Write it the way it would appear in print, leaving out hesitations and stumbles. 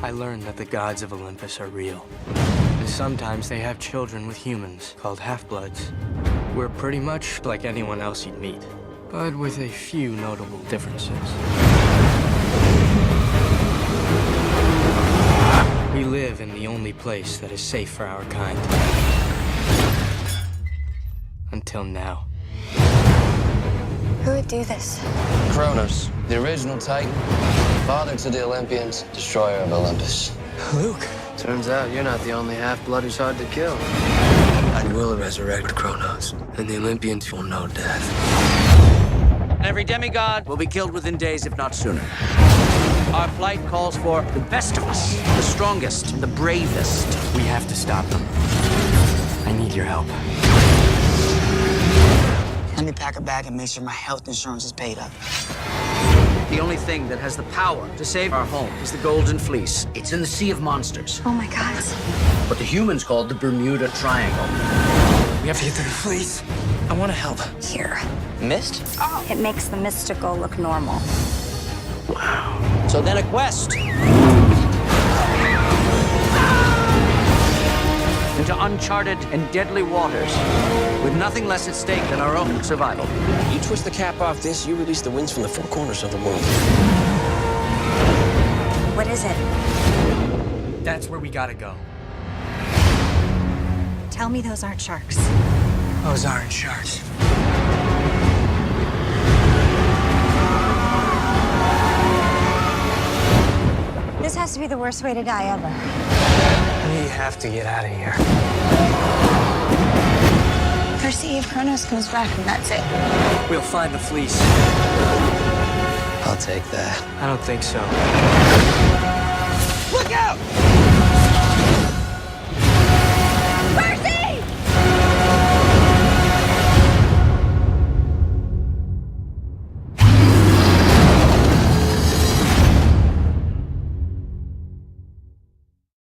I learned that the gods of Olympus are real. And sometimes they have children with humans called half-bloods. We're pretty much like anyone else you'd meet, but with a few notable differences. We live in the only place that is safe for our kind. Until now. Who would do this? Kronos, the original Titan, father to the Olympians, destroyer of Olympus. Luke. Turns out you're not the only half-blood who's hard to kill. I will resurrect Kronos, and the Olympians will know death. Every demigod will be killed within days, if not sooner. Our plight calls for the best of us, the strongest, the bravest. We have to stop them. I need your help. Let me pack a bag and make sure my health insurance is paid up. The only thing that has the power to save our home is the Golden Fleece. It's in the Sea of Monsters. Oh my God. What the humans call the Bermuda Triangle. We have to get to the fleece. I want to help. Here. Mist? It makes the mystical look normal. So then a quest into uncharted and deadly waters with nothing less at stake than our own survival. You twist the cap off this, you release the winds from the four corners of the world. What is it? That's where we gotta go. Tell me those aren't sharks. Those aren't sharks. This has to be the worst way to die ever. We have to get out of here. Percy, if Kronos comes back, and that's it. We'll find the fleece. I'll take that. I don't think so.